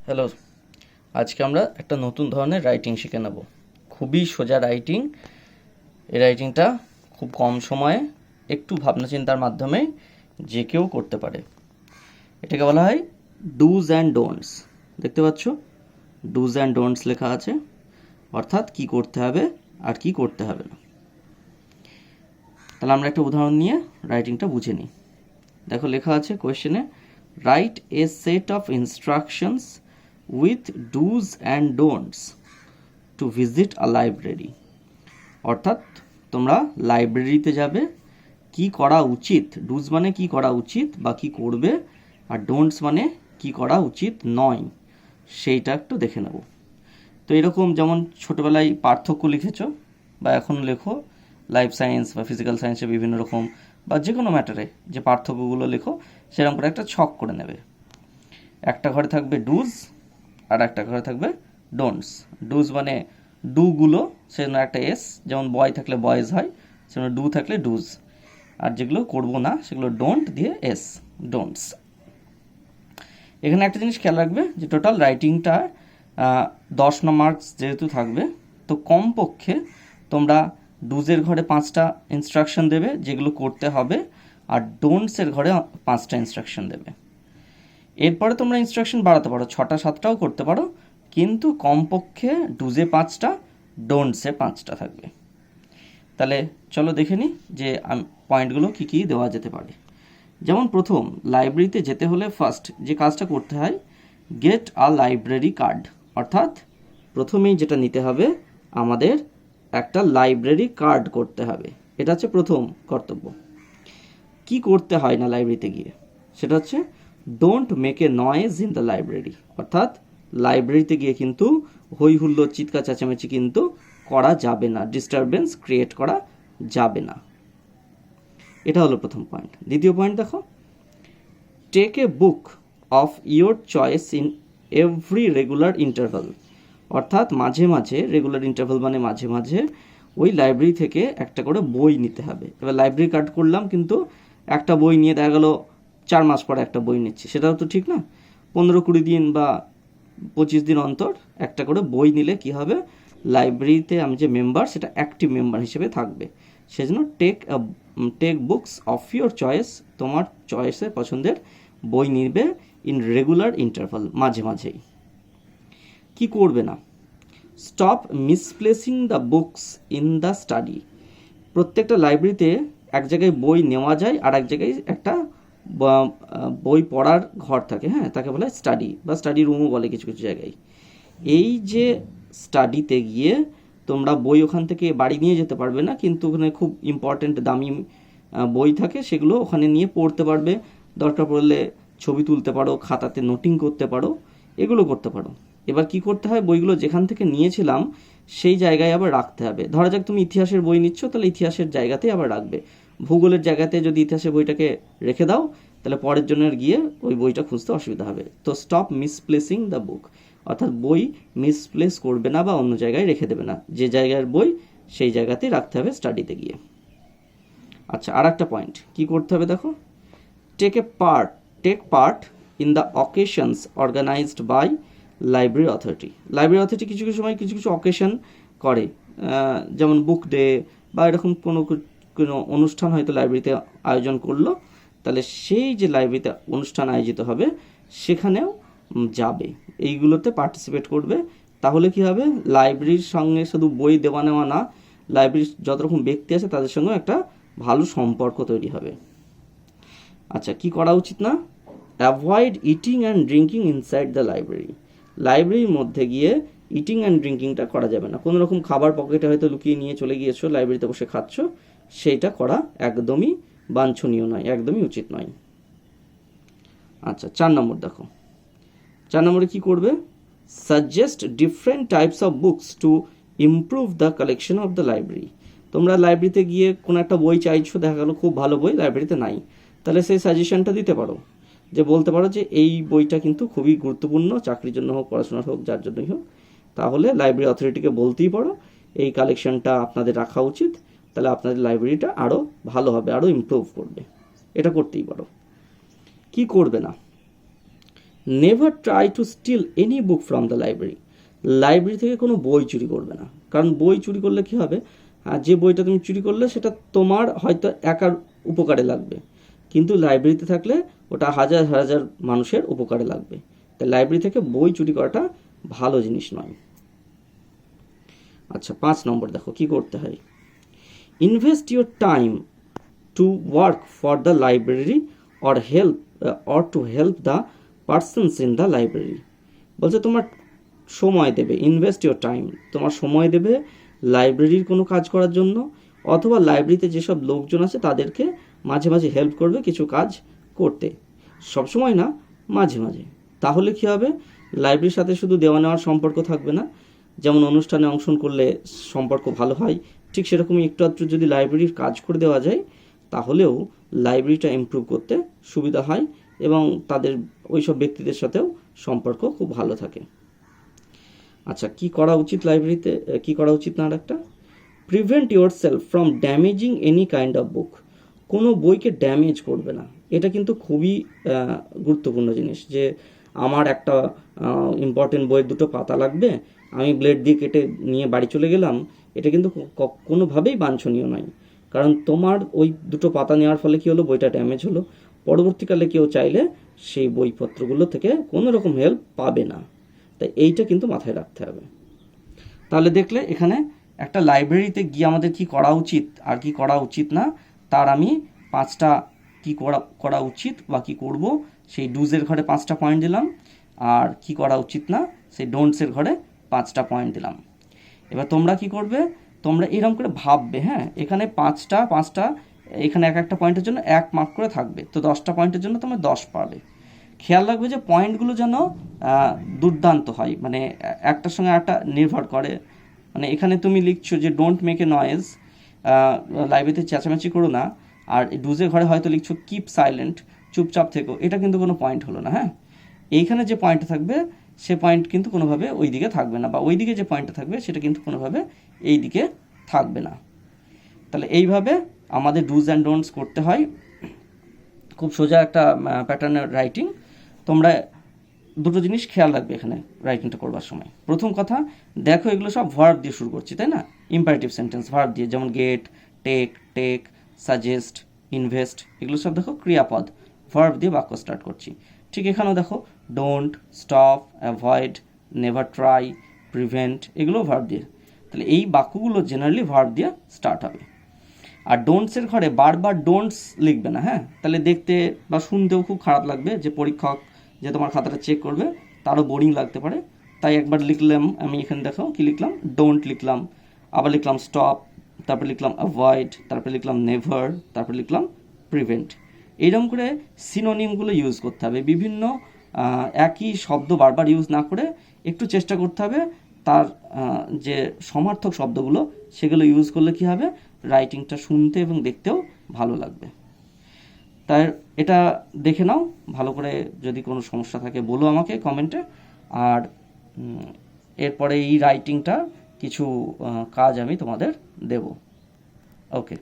Hello, আজকে আমরা একটা নতুন ধরনের রাইটিং শিখে নেব। খুবই সোজা রাইটিং। এই রাইটিংটা খুব কম সময়ে একটু ভাবনা চিন্তার মাধ্যমে যে কেউ করতে পারে। এটাকে বলা হয় ডুজ অ্যান্ড ডোন্টস। দেখতে পাচ্ছ, ডুজ অ্যান্ড ডোন্টস লেখা আছে, অর্থাৎ কি করতে হবে আর কি করতে হবে না। তাহলে আমরা একটা উদাহরণ নিয়ে রাইটিংটা বুঝে নিই। দেখো লেখা আছে কোয়েশ্চেনে, write a set of instructions with do's and don'ts to visit a library. অর্থাৎ তোমরা লাইব্রেরিতে যাবে, কি করা উচিত, ডুজ মানে কি করা উচিত বা কি করবে, আর ডোন্টস মানে কি করা উচিত নয়, সেইটা একটু দেখে নেব। তো এরকম যেমন ছোটোবেলায় পার্থক্য লিখেছো বা এখন লেখো, লাইফ সায়েন্স বা ফিজিক্যাল সায়েন্সে বিভিন্ন রকম বা যে কোনো ম্যাটারে যে পার্থক্যগুলো লেখো, সেরকম করে একটা ছক করে নেবে। একটা ঘরে থাকবে ডুজ আর একটা ঘরে থাকবে ডোন্টস। ডুজ মানে ডুগুলো, সেজন্য একটা এস, যেমন বয় থাকলে বয়েজ হয়, সেজন্য ডু থাকলে ডুজ। আর যেগুলো করবো না সেগুলো ডোন্ট দিয়ে এস, ডোন্টস। এখানে একটা জিনিস খেয়াল রাখবে যে টোটাল রাইটিংটা 10 মার্কস যেহেতু থাকবে, তো কমপক্ষে তোমরা ডুজের ঘরে 5টা ইনস্ট্রাকশন দেবে যেগুলো করতে হবে, আর ডোন্টসের ঘরে 5টা ইনস্ট্রাকশন দেবে। এরপরে তোমরা ইনস্ট্রাকশন বাড়াতে পারো, 6টা 7টাও করতে পারো, কিন্তু কমপক্ষে ডুজে 5টা, ডোন্টসে 5টা থাকবে। তাহলে চলো দেখে নিই যে পয়েন্টগুলো কী কী দেওয়া যেতে পারে। যেমন প্রথম, লাইব্রেরিতে যেতে হলে ফার্স্ট যে কাজটা করতে হয়, গেট আ লাইব্রেরি কার্ড। অর্থাৎ প্রথমেই যেটা নিতে হবে, আমাদের একটা লাইব্রেরি কার্ড করতে হবে। এটা হচ্ছে প্রথম কর্তব্য। কি করতে হয় না লাইব্রেরিতে গিয়ে, সেটা হচ্ছে don't make a noise in the library. অর্থাৎ লাইব্রেরিতে গিয়ে কিন্তু হই হুল্লোড়, চিৎকার চেঁচামেচি কিন্তু করা যাবে না, ডিস্টারবেন্স ক্রিয়েট করা যাবে না। এটা হলো প্রথম পয়েন্ট। দ্বিতীয় পয়েন্ট দেখো, take a book of your choice in every regular interval. অর্থাৎ মাঝে মাঝে, রেগুলার ইন্টারভাল মানে মাঝে মাঝে, ওই লাইব্রেরি থেকে একটা করে বই নিতে হবে। এবার লাইব্রেরি কার্ড করলাম, কিন্তু একটা বই নিয়ে দেখা গেল 4 মাস পরে একটা বই নিচ্ছি, সেটাও তো ঠিক না। 15-20 দিন বা 25 দিন অন্তর একটা করে বই নিলে কি হবে, লাইব্রেরিতে আমি যে মেম্বার সেটা অ্যাক্টিভ মেম্বার হিসেবে থাকবে। সেজন্য take books of your choice, তোমার চয়েসের পছন্দের বই নিবে ইন রেগুলার ইন্টারভাল, মাঝে মাঝেই। কি করবে না, stop misplacing the books in the study. প্রত্যেকটা লাইব্রেরিতে এক জায়গায় বই নেওয়া যায় আর এক জায়গায় একটা বই পড়ার ঘর থাকে, হ্যাঁ, তাকে বলা হয় স্টাডি বা স্টাডি রুমও বলে কিছু কিছু জায়গায়। এই যে স্টাডিতে গিয়ে তোমরা বই ওখান থেকে বাড়ি নিয়ে যেতে পারবে না, কিন্তু ওখানে খুব ইম্পর্ট্যান্ট দামি বই থাকে, সেগুলো ওখানে নিয়ে পড়তে পারবে। দরকার পড়লে ছবি তুলতে পারো, খাতাতে নোটিং করতে পারো, এগুলো করতে পারো। এবার কি করতে হয়, বইগুলো যেখান থেকে নিয়েছিলাম সেই জায়গায় আবার রাখতে হবে। ধরা যাক তুমি ইতিহাসের বই নিচ্ছ, তাহলে ইতিহাসের জায়গাতেই আবার রাখবে। ভূগোলের জায়গাতে যদি ইতিহাসের বইটাকে রেখে দাও, তাহলে পরের জন্য গিয়ে ওই বইটা খুঁজতে অসুবিধা হবে। তো স্টপ মিসপ্লেসিং দ্য বুক, অর্থাৎ বই মিসপ্লেস করবে না বা অন্য জায়গায় রেখে দেবে না, যে জায়গার বই সেই জায়গাতেই রাখতে হবে স্টাডিতে গিয়ে। আচ্ছা, আর একটা পয়েন্ট কি করতে হবে দেখো, take part in the occasions organised by library authority. Library authority কিছু কিছু সময় কিছু কিছু অকেশন করে, যেমন বুক ডে বা এরকম কোনো কোনো অনুষ্ঠান হয়তো লাইব্রেরিতে আয়োজন করলো, তাহলে সেই যে লাইব্রেরিতে অনুষ্ঠান আয়োজিত হবে সেখানেও যাবে, এইগুলোতে পার্টিসিপেট করবে। তাহলে কি হবে, লাইব্রেরির সঙ্গে শুধু বই দেওয়া নেওয়া না, লাইব্রেরির যত রকম ব্যক্তি আছে তাদের সঙ্গে একটা ভালো সম্পর্ক তৈরি হবে। আচ্ছা, কি করা উচিত না, avoid eating and drinking inside the library. লাইব্রেরির মধ্যে গিয়ে ইটিং অ্যান্ড ড্রিঙ্কিংটা করা যাবে না। কোনো রকম খাবার পকেটে হয়তো লুকিয়ে নিয়ে চলে গিয়েছো, লাইব্রেরিতে বসে খাচ্ছ, সেইটা করা একদমই বাঞ্ছনীয় নয়, একদমই উচিত নয়। আচ্ছা, 4 নম্বর দেখো, 4 নম্বরে কি করবে, suggest different types of books to improve the collection of the library. তোমরা লাইব্রেরিতে গিয়ে কোনো একটা বই চাইছো, দেখা গেলো খুব ভালো বই লাইব্রেরিতে নাই, তাহলে সেই সাজেশনটা দিতে পারো, যে বলতে পারো যে এই বইটা কিন্তু খুবই গুরুত্বপূর্ণ, চাকরির জন্য হোক, পড়াশোনার হোক, যার জন্যই হোক। তাহলে লাইব্রেরি অথরিটিকে বলতেই পারো এই কালেকশনটা আপনাদের রাখা উচিত, তাহলে আপনাদের লাইব্রেরিটা আরও ভালো হবে, আরও ইমপ্রুভ করবে। এটা করতেই পারো। কি করবে না, never try to steal any book from the library. Library থেকে কোনো বই চুরি করবে না, কারণ বই চুরি করলে কী হবে, যে বইটা তুমি চুরি করলে সেটা তোমার হয়তো একার উপকারে লাগবে, কিন্তু লাইব্রেরিতে থাকলে ওটা হাজার হাজার মানুষের উপকারে লাগবে। তাই লাইব্রেরি থেকে বই চুরি করাটা ভালো জিনিস নয়। আচ্ছা, 5 নম্বর দেখো কি করতে হয়। Invest your time to work for the library or to help the persons in the library. বলছে তোমার সময় দেবে, ইনভেস্ট ইউর টাইম, তোমার সময় দেবে লাইব্রেরির কোনো কাজ করার জন্য, অথবা লাইব্রেরিতে যেসব লোকজন আছে তাদেরকে মাঝে মাঝে হেল্প করবে কিছু কাজ করতে, সবসময় না, মাঝে মাঝে। তাহলে কী হবে, লাইব্রেরির সাথে শুধু দেওয়া নেওয়ার সম্পর্ক থাকবে না, যেমন অনুষ্ঠানে অংশগ্রহণ করলে সম্পর্ক ভালো হয়, ঠিক সেরকমই একটু আধটু যদি লাইব্রেরির কাজ করে দেওয়া যায় তাহলেও লাইব্রেরিটা ইমপ্রুভ করতে সুবিধা হয় এবং তাদের ওইসব ব্যক্তিদের সাথেও সম্পর্ক খুব ভালো থাকে। আচ্ছা, কি করা উচিত লাইব্রেরিতে, কি করা উচিত না, একটা prevent your self from damaging any kind of book. কোনো বইকে ড্যামেজ করবে না, এটা কিন্তু খুবই গুরুত্বপূর্ণ জিনিস। যে আমার একটা ইম্পর্টেন্ট বইয়ের 2টো পাতা লাগবে, আমি ব্লেড দিয়ে কেটে নিয়ে বাড়ি চলে গেলাম, এটা কিন্তু কোনোভাবেই বাঞ্ছনীয় নয়। কারণ তোমার ওই 2টো পাতা নেওয়ার ফলে কী হলো, বইটা ড্যামেজ হলো, পরবর্তীকালে কেউ চাইলে সেই বইপত্রগুলো থেকে কোনো রকম হেল্প পাবে না। তাই এইটা কিন্তু মাথায় রাখতে হবে। তাহলে দেখলে এখানে একটা লাইব্রেরিতে গিয়ে আমাদের কি করা উচিত আর কি করা উচিত না, তার আমি 5টা কি করা উচিত বা কী করবো সেই ডুজের ঘরে 5টা পয়েন্ট দিলাম, আর কি করা উচিত না সেই ডোন্টসের ঘরে 5টা পয়েন্ট দিলাম। এবার তোমরা কি করবে, তোমরা এরকম করে ভাববে, হ্যাঁ এখানে 5টা এখানে এক একটা পয়েন্টের জন্য 1 মার্ক করে থাকবে, তো 10টা পয়েন্টের জন্য তোমরা 10 পাবে। খেয়াল রাখবে যে পয়েন্টগুলো যেন দুর্দান্ত হয়, মানে একটার সঙ্গে একটা নির্ভর করে। মানে এখানে তুমি লিখছো যে ডোন্ট মেক এ নয়েজ, লাইব্রেরিতে চেঁচামেচি করো না, আর ডুজের ঘরে হয়তো লিখছো কিপ সাইলেন্ট, চুপচাপ থেকো, এটা কিন্তু কোনো পয়েন্ট হলো না। হ্যাঁ, এইখানে যে পয়েন্টটা থাকবে সে পয়েন্ট কিন্তু কোনোভাবে ওই দিকে থাকবে না, বা ওই দিকে যে পয়েন্টটা থাকবে সেটা কিন্তু কোনোভাবে এই দিকে থাকবে না। তাহলে এইভাবে আমাদের ডুজ অ্যান্ড ডোন্টস করতে হয়, খুব সোজা একটা প্যাটার্নের রাইটিং। তোমরা 2টো জিনিস খেয়াল রাখবে এখানে রাইটিংটা করবার সময়। প্রথম কথা, দেখো এগুলো সব ভার্ব দিয়ে শুরু করছি, তাই না, ইম্পারেটিভ সেন্টেন্স ভার্ব দিয়ে, যেমন গেট, টেক, সাজেস্ট, ইনভেস্ট, এগুলো সব দেখো ক্রিয়াপদ, ভার্ব দিয়ে বাক্য স্টার্ট করছি। ঠিক এখানেও দেখো don't, stop, avoid, never try, prevent, এগুলো ভার্ব দিয়ে। তাহলে এই বাক্যগুলো জেনারেলি ভার্ব দিয়ে স্টার্ট হবে। আর ডোন্টসের ঘরে বারবার ডোন্টস লিখবে না, হ্যাঁ, তাহলে দেখতে বা শুনতেও খুব খারাপ লাগবে, যে পরীক্ষক যে তোমার খাতাটা চেক করবে তারও বোরিং লাগতে পারে। তাই একবার লিখলাম, আমি এখানে দেখো কি লিখলাম, ডোন্ট লিখলাম, আবার লিখলাম স্টপ, তারপর লিখলাম অ্যাভয়েড, তারপর লিখলাম নেভার, তারপর লিখলাম প্রিভেন্ট। এইরকম করে সিনোনিমগুলো ইউজ করতে হবে, বিভিন্ন একই শব্দ বারবার ইউজ না করে একটু চেষ্টা করতে হবে তার যে সমার্থক শব্দগুলো সেগুলো ইউজ করলে কী হবে, রাইটিংটা শুনতে এবং দেখতেও ভালো লাগবে। তাই এটা দেখে নাও ভালো করে, যদি কোনো সমস্যা থাকে বলো আমাকে কমেন্টে। আর এরপরে এই রাইটিংটা কিছু কাজ আমি তোমাদের দেব। ওকে।